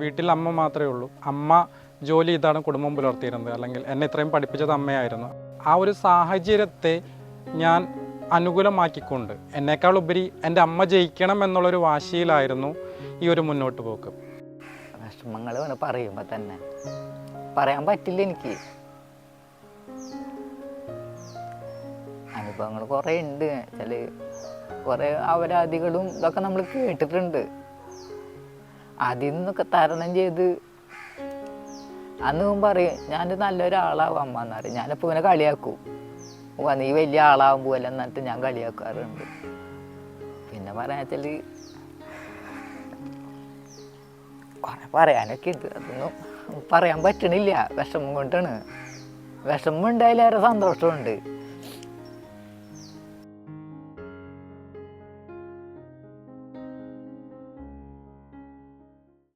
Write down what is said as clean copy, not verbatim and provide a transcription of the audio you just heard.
വീട്ടിൽ അമ്മ മാത്രമേ ഉള്ളൂ. അമ്മ ജോലി ചെയ്താണ് കുടുംബം പുലർത്തിയിരുന്നത്, അല്ലെങ്കിൽ എന്നെ ഇത്രയും പഠിപ്പിച്ചത് അമ്മയായിരുന്നു. ആ ഒരു സാഹചര്യത്തെ ഞാൻ അനുകൂലമാക്കിക്കൊണ്ട് എന്നേക്കാൾ ഉപരി എൻ്റെ അമ്മ ജയിക്കണം എന്നുള്ളൊരു വാശിയിലായിരുന്നു ഈ ഒരു മുന്നോട്ട് പോക്ക്. വിഷമങ്ങൾ പറയുമ്പോൾ തന്നെ പറയാൻ പറ്റില്ല എനിക്ക്. അനുഭവങ്ങൾ കുറേ ഉണ്ട്. ചില കുറേ അപരാധികളും ഇതൊക്കെ നമ്മൾ കേട്ടിട്ടുണ്ട്. അതിൽ നിന്നൊക്കെ തരണം ചെയ്ത് അന്ന് പറയും ഞാൻ നല്ലൊരാളാവും അമ്മ എന്ന് പറയും. ഞാനിപ്പോൾ ഇങ്ങനെ കളിയാക്കും, നീ വലിയ ആളാവാൻ പോവല്ല എന്നിട്ട് ഞാൻ കളിയാക്കാറുണ്ട്. പിന്നെ പറയാൻ വെച്ചാൽ കുറേ പറയാനൊക്കെ ഉണ്ട്. അതൊന്നും പറയാൻ പറ്റണില്ല, വിഷമം കൊണ്ടാണ്. വിഷമം ഉണ്ടായാലേറെ സന്തോഷമുണ്ട്.